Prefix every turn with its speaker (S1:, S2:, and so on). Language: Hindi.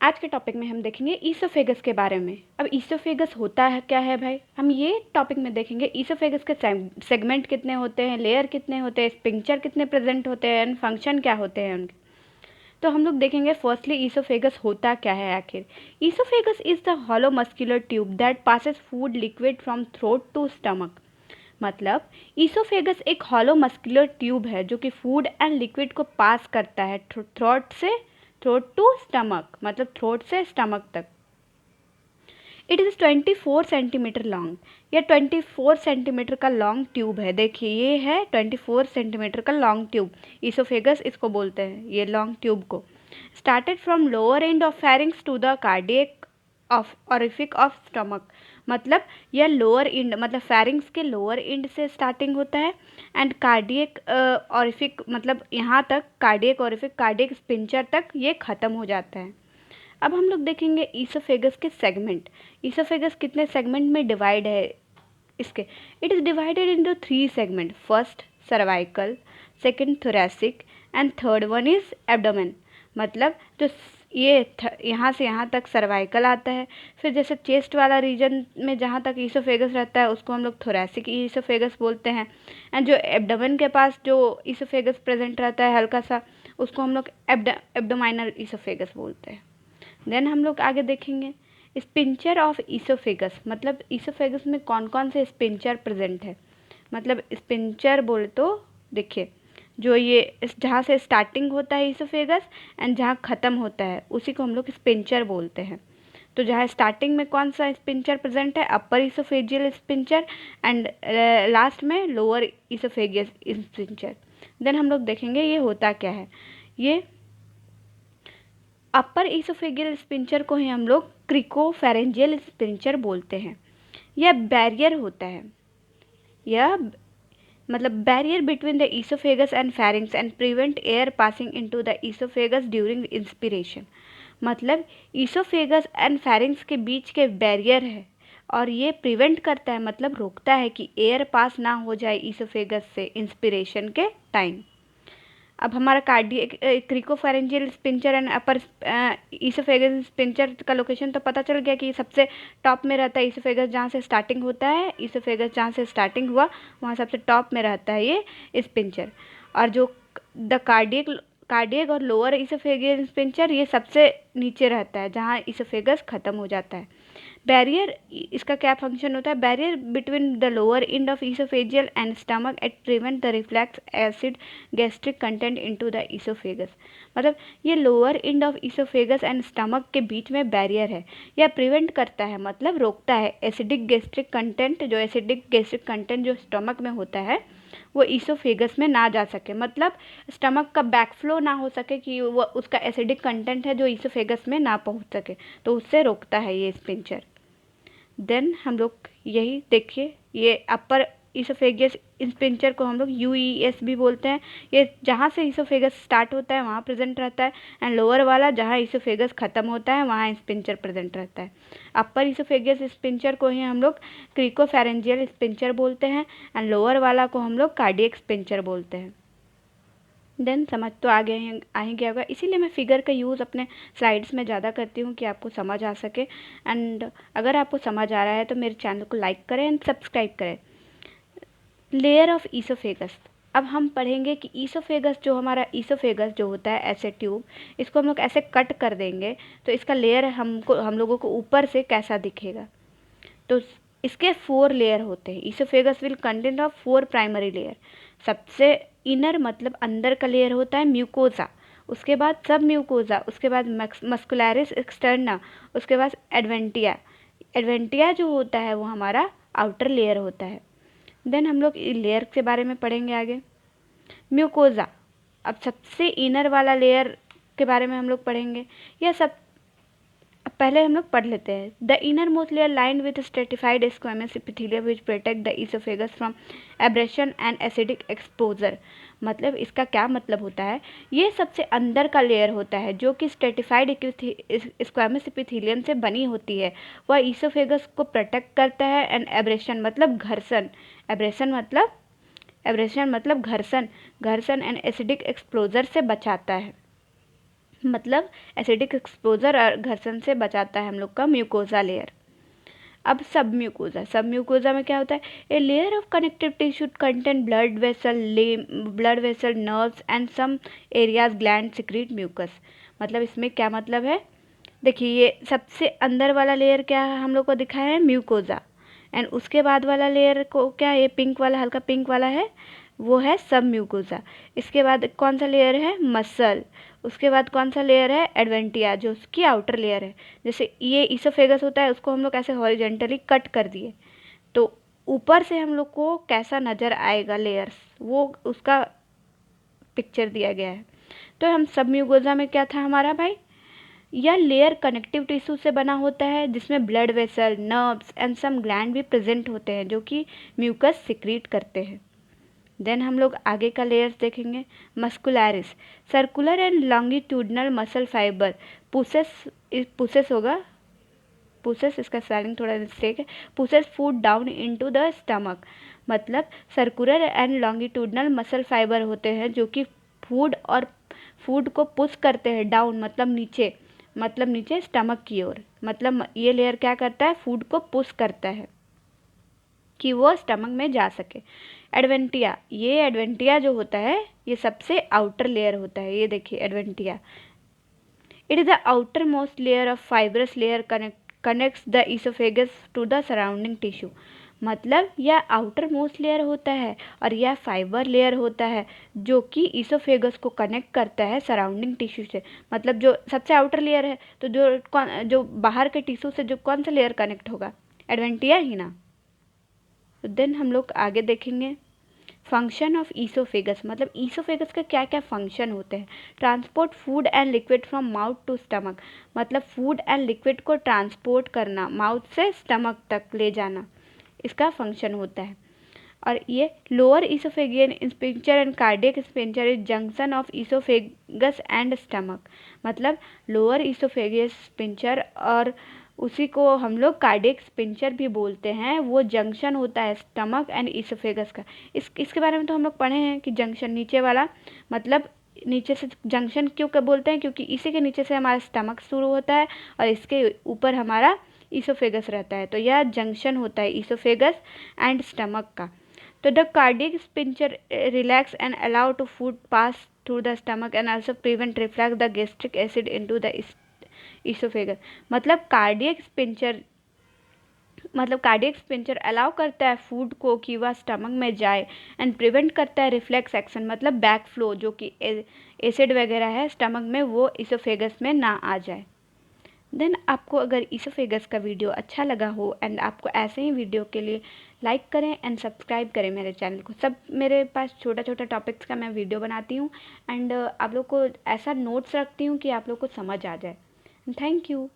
S1: आज के टॉपिक में हम देखेंगे ईसोफेगस के बारे में। अब ईसोफेगस होता है क्या है भाई, हम ये टॉपिक में देखेंगे। ईसोफेगस के सेगमेंट कितने होते हैं, लेयर कितने होते हैं, स्पिंक्चर कितने प्रेजेंट होते हैं एंड फंक्शन क्या होते हैं उनके। तो हम लोग देखेंगे फर्स्टली ईसोफेगस होता क्या है आखिर। Oesophagus is the hollow muscular tube that passes food liquid from throat to stomach. मतलब ईसोफेगस एक हॉलो मस्कुलर ट्यूब है जो कि फूड एंड लिक्विड को पास करता है थ्रोट टू स्टमक, मतलब थ्रोट से स्टमक तक। It is 24 centimetre long. यह 24 सेंटीमीटर का लॉन्ग ट्यूब है। देखिए ये है 24 सेंटीमीटर का लॉन्ग ट्यूब, ईसोफेगस इसको बोलते हैं, ये लॉन्ग ट्यूब को। Started from lower end of pharynx to the cardiac of orifice of stomach. मतलब यह लोअर इंड, मतलब फेरिंग्स के लोअर इंड से स्टार्टिंग होता है एंड कार्डियक ऑरिफिक, मतलब यहाँ तक कार्डियक ऑरिफिक, कार्डियक स्पिंचर तक ये ख़त्म हो जाता है। अब हम लोग देखेंगे ईसोफेगस के सेगमेंट। ईसोफेगस कितने सेगमेंट में डिवाइड है इसके। It is divided into 3 segment. First cervical, second thoracic and third one is abdomen. मतलब जो ये यहाँ से यहाँ तक सर्वाइकल आता है, फिर जैसे चेस्ट वाला रीजन में जहाँ तक ईसोफेगस रहता है उसको हम लोग थोरैसिक ईसोफेगस बोलते हैं, एंड जो एब्डोमेन के पास जो ईसोफेगस प्रेजेंट रहता है हल्का सा, उसको हम लोग एब्डोमाइनल ईसोफेगस बोलते हैं। देन हम लोग आगे देखेंगे स्पिंचर ऑफ ईसोफेगस। मतलब ईसोफेगस में कौन कौन से स्पिंचर प्रेजेंट है। मतलब स्पिंचर बोले तो देखिए, जो ये जहाँ से स्टार्टिंग होता है ईसोफेगस एंड जहाँ ख़त्म होता है उसी को हम लोग स्पिंचर बोलते हैं। तो जहाँ स्टार्टिंग में कौन सा स्पिंचर प्रेजेंट है, अपर ईसोफेजियल स्पिंचर, एंड लास्ट में लोअर ईसोफेगियस स्पिंचर। देन हम लोग देखेंगे ये होता क्या है। ये अपर ईसोफेगियल स्पिंचर को ही हम लोग क्रिकोफेरेंजियल स्पिंचर बोलते हैं। यह बैरियर होता है, यह मतलब barrier between the oesophagus and pharynx and prevent air passing into the oesophagus during inspiration. मतलब ईसोफेगस एंड फेरिंग्स के बीच के बैरियर है और ये प्रिवेंट करता है, मतलब रोकता है कि एयर पास ना हो जाए ईसोफेगस से इंस्पिरेशन के टाइम। अब हमारा cardiac cricopharyngeal sphincter and upper oesophagus sphincter का लोकेशन तो पता चल गया कि सबसे टॉप में रहता है ईसोफेगस, जहाँ से स्टार्टिंग होता है ईसोफेगस, जहाँ से स्टार्टिंग हुआ वहाँ सबसे टॉप में रहता है ये स्पिंचर। और जो द कार्डियक और लोअर ईसोफेगियल स्पिंचर ये सबसे नीचे रहता है जहाँ ईसोफेगस ख़त्म हो जाता है। बैरियर, इसका क्या फंक्शन होता है, barrier between the lower end of oesophageal and stomach at prevent the reflux acid gastric content into the oesophagus. मतलब ये lower end of oesophagus and stomach के बीच में बैरियर है, यह प्रिवेंट करता है, मतलब रोकता है एसिडिक गैस्ट्रिक कंटेंट, जो एसिडिक गैस्ट्रिक कंटेंट जो स्टमक में होता है वो ईसोफेगस में ना जा सके, मतलब स्टमक का बैकफ्लो ना हो सके कि वो उसका एसिडिक कंटेंट है जो ईसोफेगस में ना पहुंच सके, तो उससे रोकता है ये स्पिंचर। देन हम लोग यही देखिए, ये अपर ईसोफेगियस स्पिंचर को हम लोग यूईएस भी बोलते हैं। ये जहाँ से ईसोफेगस स्टार्ट होता है वहाँ प्रेजेंट रहता है, एंड लोअर वाला जहाँ ईसोफेगस ख़त्म होता है वहाँ स्पिंचर प्रेजेंट रहता है। अपर ईसोफेगियस स्पिंचर को ही हम लोग क्रिकोफेरेंजियल स्पिंचर बोलते हैं एंड लोअर वाला को हम लोग कार्डियक स्पिंचर बोलते हैं। देन समझ तो आ गया होगा, इसीलिए मैं फिगर का यूज़ अपने स्लाइड्स में ज़्यादा करती हूँ कि आपको समझ आ सके। एंड अगर आपको समझ आ रहा है तो मेरे चैनल को लाइक करें एंड सब्सक्राइब करें। Layer of oesophagus. अब हम पढ़ेंगे कि ईसोफेगस जो हमारा ईसोफेगस जो होता है ऐसे ट्यूब, इसको हम लोग ऐसे कट कर देंगे तो इसका लेयर हम लोगों को ऊपर से कैसा दिखेगा। तो इसके 4 लेयर होते हैं। Oesophagus will content of 4 primary layer. सबसे इनर मतलब अंदर का लेयर होता है म्यूकोजा, उसके बाद सब म्यूकोजा, उसके बाद मस्कुलरिस एक्सटर्ना, उसके बाद एडवेंटिया। एडवेंटिया जो होता है वो हमारा आउटर लेयर होता है। देन हम लोग लेयर के बारे में पढ़ेंगे आगे। म्यूकोजा, अब सबसे इनर वाला लेयर के बारे में हम लोग पढ़ेंगे। यह सब पहले हम लोग पढ़ लेते हैं। The innermost layer lined with stratified squamous epithelium which protect the oesophagus from abrasion and acidic exposure. मतलब इसका क्या मतलब होता है, ये सबसे अंदर का लेयर होता है जो कि स्ट्रेटिफाइड स्क्वेमस एपिथेलियम से बनी होती है। वह ईसोफेगस को प्रोटेक्ट करता है एंड एब्रेशन मतलब घर्षण, एब्रेशन मतलब घर्षण एंड एसिडिक एक्सपोजर से बचाता है। मतलब एसिडिक एक्सपोजर और घर्षण से बचाता है हम लोग का म्यूकोजा लेयर। अब सब म्यूकोजा में क्या होता है, a layer of connective tissue contain blood vessel nerves and some areas gland secrete mucus. मतलब इसमें क्या मतलब है, देखिए ये सबसे अंदर वाला लेयर क्या हम लोग को दिखा है, म्यूकोजा, एंड उसके बाद वाला लेयर को क्या, ये पिंक वाला, हल्का पिंक वाला है, वो है सब म्यूकोजा। इसके बाद कौन सा लेयर है, मसल। उसके बाद कौन सा लेयर है, एडवेंटिया, जो उसकी आउटर लेयर है। जैसे ये ईसोफेगस होता है, उसको हम लोग ऐसे हॉरिजेंटली कट कर दिए, तो ऊपर से हम लोग को कैसा नज़र आएगा लेयर्स, वो उसका पिक्चर दिया गया है। तो हम सब म्यूकोजा में क्या था हमारा भाई, यह लेयर कनेक्टिव टिश्यू से बना होता है, जिसमें blood vessel, nerves and some gland भी प्रेजेंट होते हैं, जो कि म्यूकस सिक्रीट करते हैं। देन हम लोग आगे का लेयर्स देखेंगे। Muscularis, circular and longitudinal muscle fibre, pushes होगा, पुसेस, इसका स्पेलिंग थोड़ा मिस्टेक है, pushes food down into the stomach. मतलब circular and longitudinal muscle fibre होते हैं जो कि फूड को पुश करते हैं डाउन, मतलब नीचे स्टमक की ओर। मतलब ये लेयर क्या करता है, फूड को पुश करता है कि वो स्टमक में जा सके। एडवेंटिया, ये एडवेंटिया जो होता है ये सबसे आउटर लेयर होता है, ये देखिए adventitia. It is the outer most layer of fibrous layer connects the oesophagus to the surrounding tissue. मतलब यह आउटर मोस्ट लेयर होता है और यह फाइबर लेयर होता है जो कि ईसोफेगस को कनेक्ट करता है सराउंडिंग टिश्यू से। मतलब जो सबसे आउटर लेयर है, तो जो बाहर के टिश्यू से जो कौन सा लेयर कनेक्ट होगा, एडवेंटिया ही ना। तो देन हम लोग आगे देखेंगे फंक्शन ऑफ ईसोफेगस। मतलब ईसोफेगस का क्या क्या फंक्शन होते हैं। Transport food and liquid from mouth to stomach. मतलब फूड एंड लिक्विड को ट्रांसपोर्ट करना, माउथ से स्टमक तक ले जाना, इसका फंक्शन होता है। और ये lower oesophageal sphincter and cardiac sphincter is junction of oesophagus and stomach. मतलब लोअर ईसोफेगियस स्पिंक्चर और उसी को हम लोग कार्डियक स्पिंक्चर भी बोलते हैं, वो जंक्शन होता है स्टमक एंड ईसोफेगस का। इसके बारे में तो हम लोग पढ़े हैं कि जंक्शन नीचे वाला, मतलब नीचे से जंक्शन क्यों बोलते हैं, क्योंकि इसी के नीचे से हमारा स्टमक शुरू होता है और इसके ऊपर हमारा ईसोफेगस रहता है। तो यह जंक्शन होता है ईसोफेगस एंड स्टमक का। तो the cardiac sphincter relax and allow to food pass through the stomach and also prevent reflux the gastric acid into the oesophagus. मतलब कार्डियक स्पिंक्चर अलाउ करता है फूड को कि वह स्टमक में जाए, एंड प्रिवेंट करता है रिफ्लेक्स एक्शन, मतलब बैक फ्लो, जो कि एसिड वगैरह है स्टमक में, वो ईसोफेगस में ना आ जाए। देन आपको अगर ईसोफेगस का वीडियो अच्छा लगा हो एंड आपको ऐसे ही वीडियो के लिए लाइक करें एंड सब्सक्राइब करें मेरे चैनल को। सब मेरे पास छोटा छोटा टॉपिक्स का मैं वीडियो बनाती हूँ एंड आप लोग को ऐसा नोट्स रखती हूँ कि आप लोग को समझ आ जाए। Thank you.